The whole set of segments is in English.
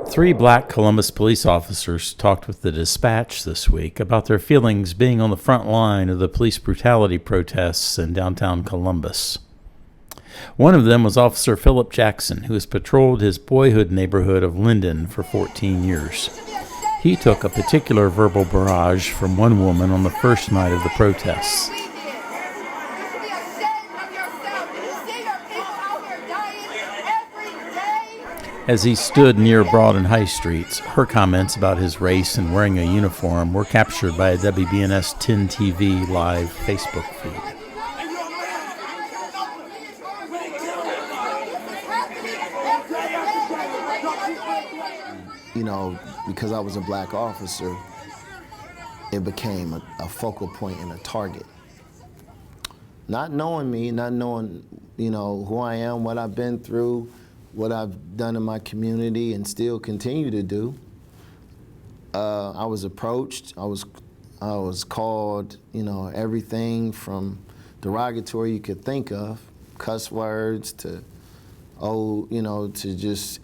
Three black Columbus police officers talked with the Dispatch this week about their feelings being on the front line of the police brutality protests in downtown Columbus. One of them was Officer Phillip Jackson, who has patrolled his boyhood neighborhood of Linden for 14 years. He took a particular verbal barrage from one woman on the first night of the protests. As he stood near Broad and High Streets, her comments about his race and wearing a uniform were captured by a WBNS 10 TV live Facebook feed. You know, because I was a black officer, it became a focal point and a target. Not knowing me, not knowing, who I am, what I've been through, what I've done in my community and still continue to do. I was approached, I was called, everything from derogatory you could think of, cuss words to, to just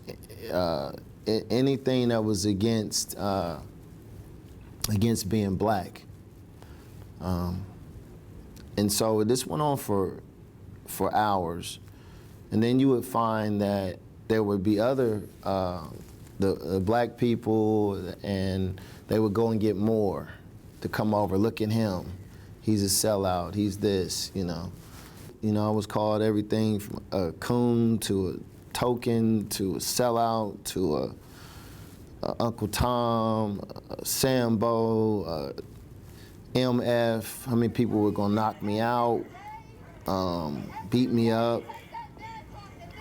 anything that was against being black. And so this went on for hours. And then you would find that there would be other the black people, and they would go and get more to come over. Look at him, he's a sellout. He's this, I was called everything from a coon to a token to a sellout to a Uncle Tom, a Sambo, MF. How many people were gonna knock me out, beat me up?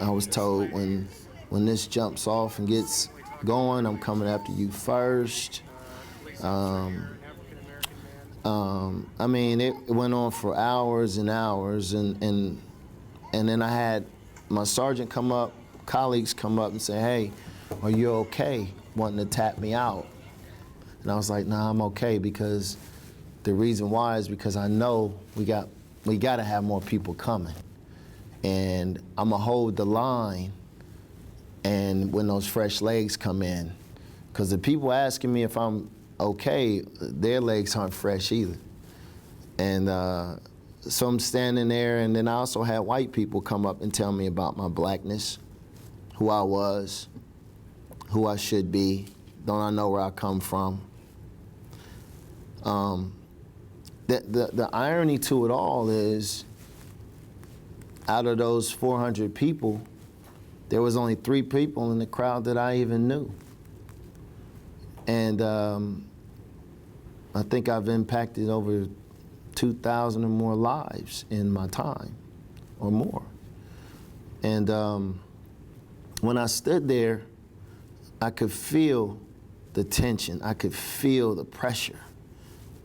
I was told when this jumps off and gets going, I'm coming after you first. It went on for hours and hours, and then I had my sergeant come up, colleagues come up and say, "Hey, are you okay?" wanting to tap me out. And I was like, "Nah, I'm okay," because the reason why is because I know we got to have more people coming. And I'm going to hold the line and when those fresh legs come in. Because the people asking me if I'm okay, their legs aren't fresh either. And so I'm standing there, and then I also had white people come up and tell me about my blackness, who I was, who I should be, don't I know where I come from. The irony to it all is, out of those 400 people, there was only 3 people in the crowd that I even knew. And I think I've impacted over 2,000 or more lives in my time, or more. And when I stood there, I could feel the tension. I could feel the pressure.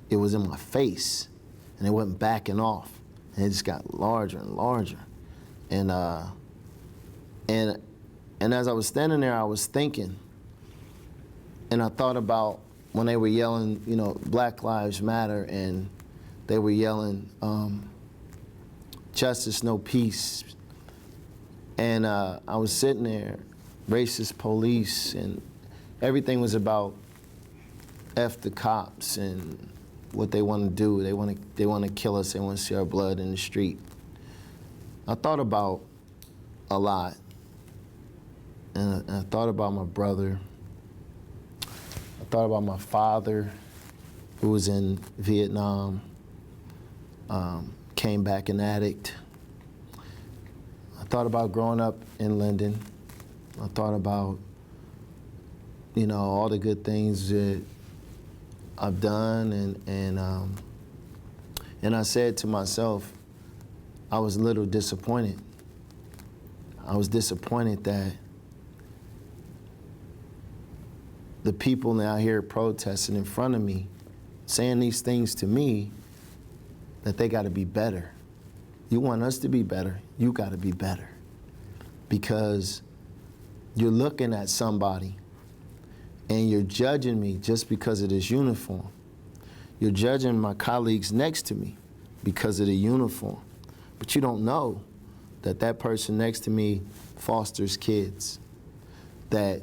It was in my face, and it wasn't backing off. And it just got larger and larger. And as I was standing there, I was thinking, and I thought about when they were yelling, Black Lives Matter, and they were yelling, justice, no peace. And I was sitting there, racist police, and everything was about F the cops and what they want to do. They want to kill us. They want to see our blood in the street. I thought about a lot, and I thought about my brother. I thought about my father, who was in Vietnam, came back an addict. I thought about growing up in Linden. I thought about, all the good things that I've done, and I said to myself, I was a little disappointed. I was disappointed that the people now here protesting in front of me, saying these things to me, that they got to be better. You want us to be better, you got to be better. Because you're looking at somebody and you're judging me just because of this uniform. You're judging my colleagues next to me because of the uniform. But you don't know that that person next to me fosters kids, that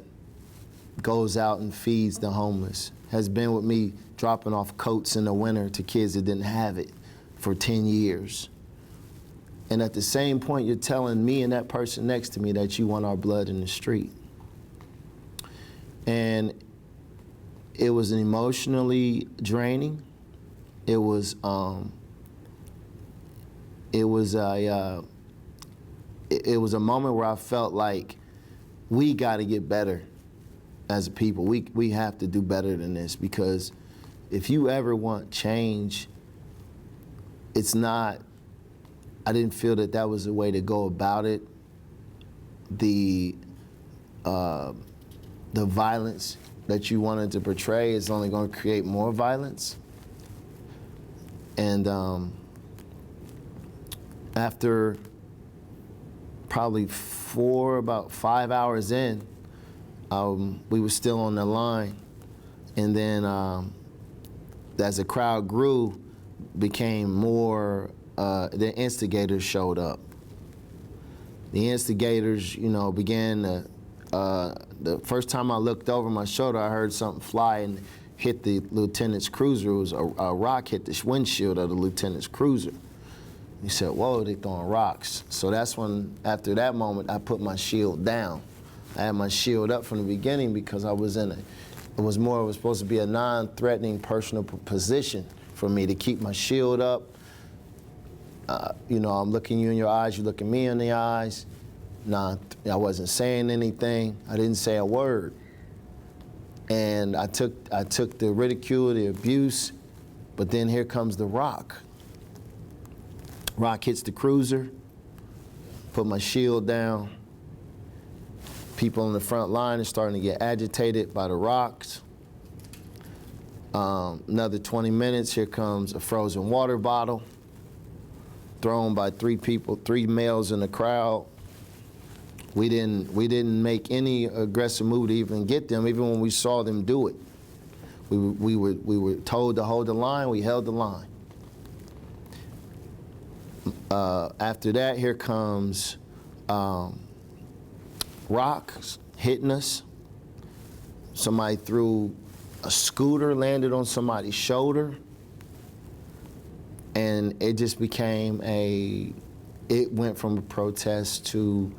goes out and feeds the homeless, has been with me dropping off coats in the winter to kids that didn't have it for 10 years. And at the same point, you're telling me and that person next to me that you want our blood in the street. And it was emotionally draining. It was a moment where I felt like we got to get better as a people. We have to do better than this, because if you ever want change, it's not, I didn't feel that that was the way to go about it. The violence that you wanted to portray is only going to create more violence. And after probably about 5 hours in, we were still on the line. And then as the crowd grew, became more, the instigators showed up. The instigators, began to, the first time I looked over my shoulder, I heard something fly and hit the lieutenant's cruiser. It was a rock hit the windshield of the lieutenant's cruiser. He said, "Whoa, they throwing rocks." So that's when, after that moment, I put my shield down. I had my shield up from the beginning because I was it was supposed to be a non-threatening personal position for me to keep my shield up. I'm looking you in your eyes, you looking me in the eyes. I wasn't saying anything. I didn't say a word. And I took the ridicule, the abuse, but then here comes the rock. Rock hits the cruiser, put my shield down. People on the front line are starting to get agitated by the rocks. Another 20 minutes, here comes a frozen water bottle thrown by three males in the crowd. We didn't make any aggressive move to even get them, even when we saw them do it. We were told to hold the line, we held the line. After that, here comes rocks hitting us. Somebody threw a scooter, landed on somebody's shoulder. And it just became it went from a protest to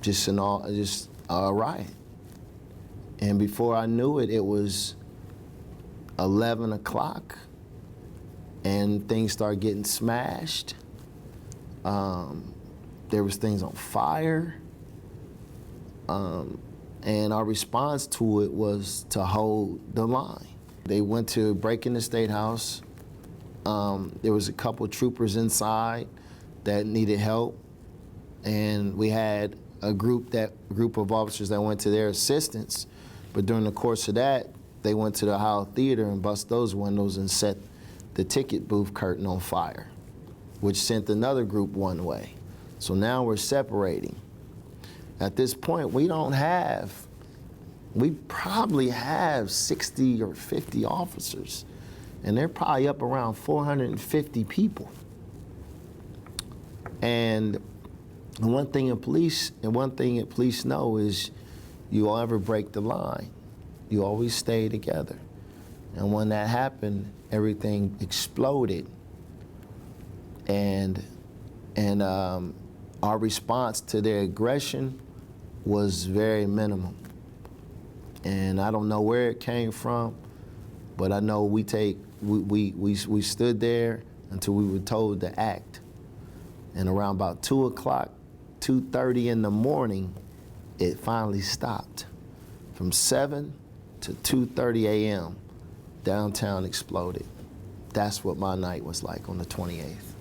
just a riot. And before I knew it, it was 11 o'clock and things started getting smashed. There was things on fire. And our response to it was to hold the line. They went to break in the State House. There was a couple troopers inside that needed help. And we had a group of officers that went to their assistance. But during the course of that, they went to the Howell Theater and bust those windows and set the ticket booth curtain on fire, which sent another group one way. So now we're separating. At this point, we probably have 60 or 50 officers, and they're probably up around 450 people. And one thing that police know is you all ever break the line, you always stay together. And when that happened, everything exploded. And our response to their aggression was very minimal. And I don't know where it came from, but I know we stood there until we were told to act. And around about 2 o'clock, 2:30 in the morning, it finally stopped. From 7 to 2:30 a.m., downtown exploded. That's what my night was like on the 28th.